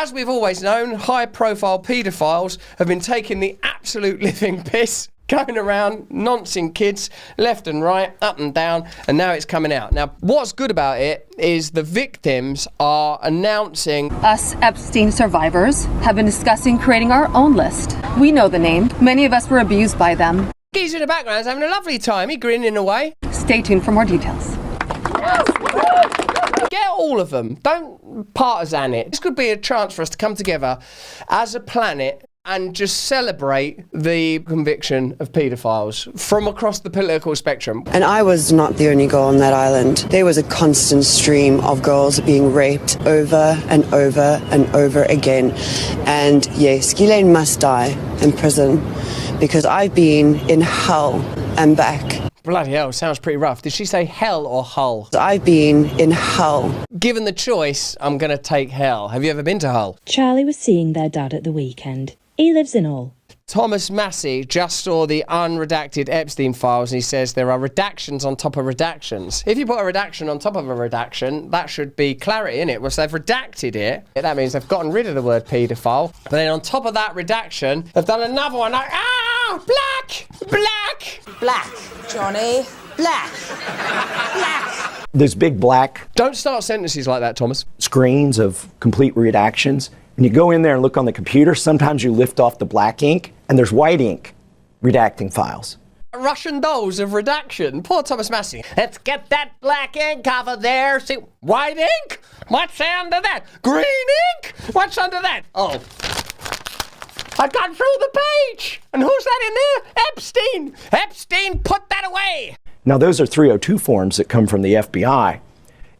As we've always known, high-profile paedophiles have been taking the absolute living piss, going around noncing kids left and right, up and down, and now it's coming out. Now, what's good about it is the victims are announcing... Us Epstein survivors have been discussing creating our own list. We know the name. Many of us were abused by them. He's in the background, he's having a lovely time, he grinning away. Stay tuned for more details. Get all of them. Don't partisan it. This could be a chance for us to come together as a planet and just celebrate the conviction of paedophiles from across the political spectrum. And I was not the only girl on that island. There was a constant stream of girls being raped over and over and over again. And yes, Ghislaine must die in prison because I've been in hell and back. Bloody hell, sounds pretty rough. Did she say hell or Hull? I've been in Hull. Given the choice, I'm going to take hell. Have you ever been to Hull? Charlie was seeing their dad at the weekend. He lives in Hull. Thomas Massey just saw the unredacted Epstein files and he says there are redactions on top of redactions. If you put a redaction on top of a redaction, that should be clarity, innit? Well, so they've redacted it. That means they've gotten rid of the word paedophile. But then on top of that redaction, they've done another one like, black, black. Black, Johnny, black, black. There's big black... Don't start sentences like that, Thomas. ...screens of complete redactions. When you go in there and look on the computer, sometimes you lift off the black ink and there's white ink redacting files. Russian dolls of redaction. Poor Thomas Massey. Let's get that black ink off of there. See, white ink? What's under that? Green ink? What's under that? Oh. I got through the page. And who's that in there? Epstein. Epstein, put that away. Now, those are 302 forms that come from the FBI.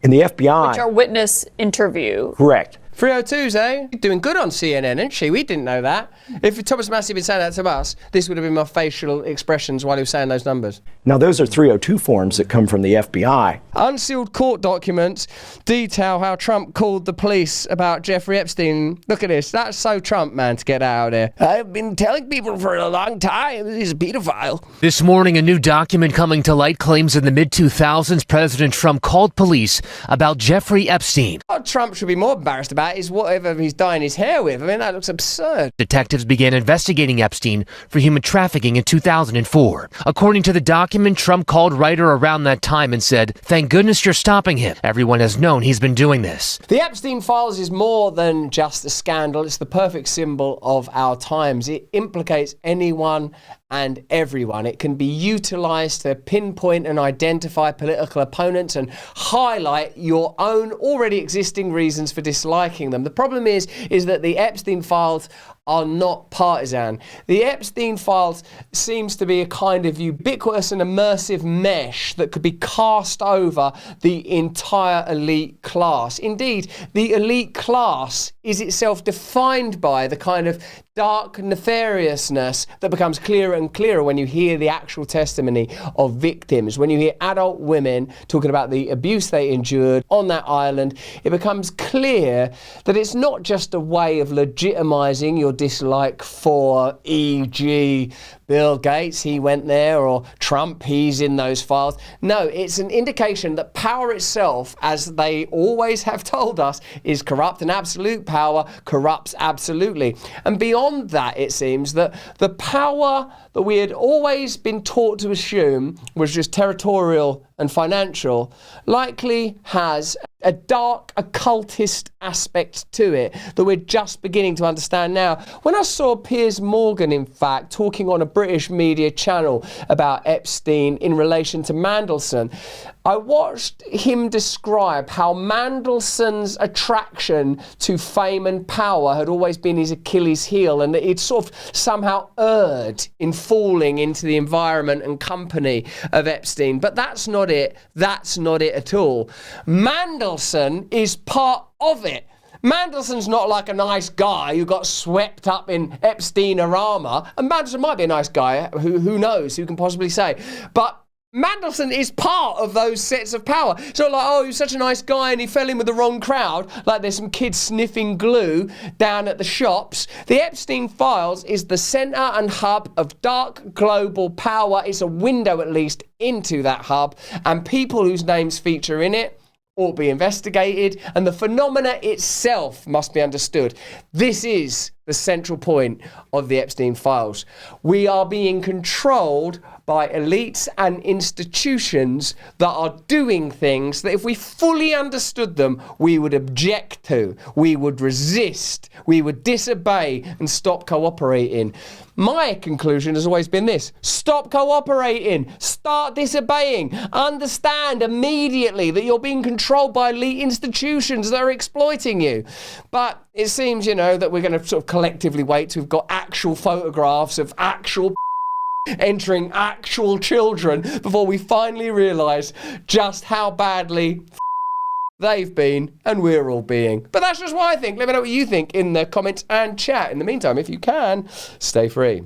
In the FBI... Which are witness interview. Correct. 302s, eh? Doing good on CNN, isn't she? We didn't know that. If Thomas Massey had been saying that to us, this would have been my facial expressions while he was saying those numbers. Now, those are 302 forms that come from the FBI. Unsealed court documents detail how Trump called the police about Jeffrey Epstein. Look at this. That's so Trump, man, to get out of there. I've been telling people for a long time he's a pedophile. This morning, a new document coming to light claims in the mid-2000s, President Trump called police about Jeffrey Epstein. What Trump should be more embarrassed about is whatever he's dyeing his hair with. I mean, that looks absurd. Detectives began investigating Epstein for human trafficking in 2004. According to the document, Trump called Ryder around that time and said, "Thank goodness you're stopping him. Everyone has known he's been doing this." The Epstein files is more than just a scandal. It's the perfect symbol of our times. It implicates anyone and everyone. It can be utilised to pinpoint and identify political opponents and highlight your own already existing reasons for disliking them. The problem is that the Epstein files are not partisan. The Epstein files seems to be a kind of ubiquitous and immersive mesh that could be cast over the entire elite class. Indeed, the elite class is itself defined by the kind of dark nefariousness that becomes clearer and clearer when you hear the actual testimony of victims. When you hear adult women talking about the abuse they endured on that island, it becomes clear that it's not just a way of legitimizing your dislike for, e.g., Bill Gates, he went there, or Trump, he's in those files. No, it's an indication that power itself, as they always have told us, is corrupt, and absolute power corrupts absolutely. And beyond that, it seems that the power that we had always been taught to assume was just territorial and financial, likely has a dark occultist aspect to it that we're just beginning to understand now. When I saw Piers Morgan, in fact, talking on a British media channel about Epstein in relation to Mandelson, I watched him describe how Mandelson's attraction to fame and power had always been his Achilles heel, and that he'd sort of somehow erred in falling into the environment and company of Epstein. But that's not it. That's not it at all. Mandelson is part of it. Mandelson's not like a nice guy who got swept up in Epstein-orama. And Mandelson might be a nice guy, who knows, who can possibly say. But Mandelson is part of those sets of power. So like, oh, he was such a nice guy and he fell in with the wrong crowd, like there's some kids sniffing glue down at the shops. The Epstein files is the centre and hub of dark global power. It's a window, at least, into that hub. And people whose names feature in it ought to be investigated, and the phenomena itself must be understood. This is the central point of the Epstein files. We are being controlled by elites and institutions that are doing things that if we fully understood them, we would object to, we would resist, we would disobey and stop cooperating. My conclusion has always been this: stop cooperating, start disobeying, understand immediately that you're being controlled by elite institutions that are exploiting you. But it seems, that we're going to sort of collectively wait till we've got actual photographs of actual entering actual children before we finally realise just how badly they've been and we're all being. But that's just what I think. Let me know what you think in the comments and chat. In the meantime, if you can, stay free.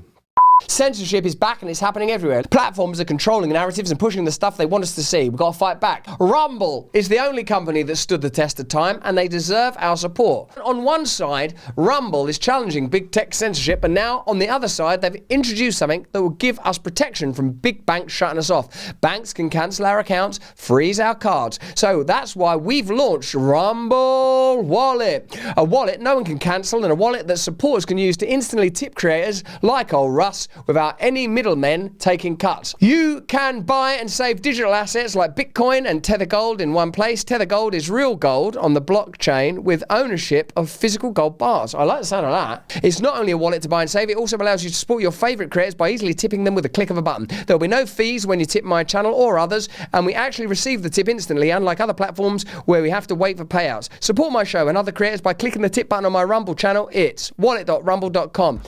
Censorship is back and it's happening everywhere. Platforms are controlling narratives and pushing the stuff they want us to see. We've got to fight back. Rumble is the only company that stood the test of time and they deserve our support. On one side, Rumble is challenging big tech censorship, and now on the other side, they've introduced something that will give us protection from big banks shutting us off. Banks can cancel our accounts, freeze our cards. So that's why we've launched Rumble Wallet. A wallet no one can cancel and a wallet that supporters can use to instantly tip creators like old Russ without any middlemen taking cuts. You can buy and save digital assets like Bitcoin and Tether Gold in one place. Tether Gold is real gold on the blockchain with ownership of physical gold bars. I like the sound of that. It's not only a wallet to buy and save, it also allows you to support your favourite creators by easily tipping them with a click of a button. There'll be no fees when you tip my channel or others, and we actually receive the tip instantly, unlike other platforms where we have to wait for payouts. Support my show and other creators by clicking the tip button on my Rumble channel. It's wallet.rumble.com.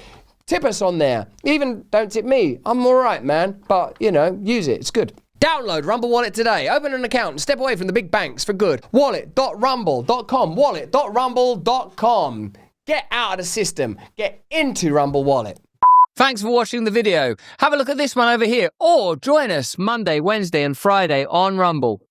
Tip us on there. Even don't tip me. I'm all right, man. But, use it. It's good. Download Rumble Wallet today. Open an account and step away from the big banks for good. Wallet.rumble.com. Wallet.rumble.com. Get out of the system. Get into Rumble Wallet. Thanks for watching the video. Have a look at this one over here, or join us Monday, Wednesday and Friday on Rumble.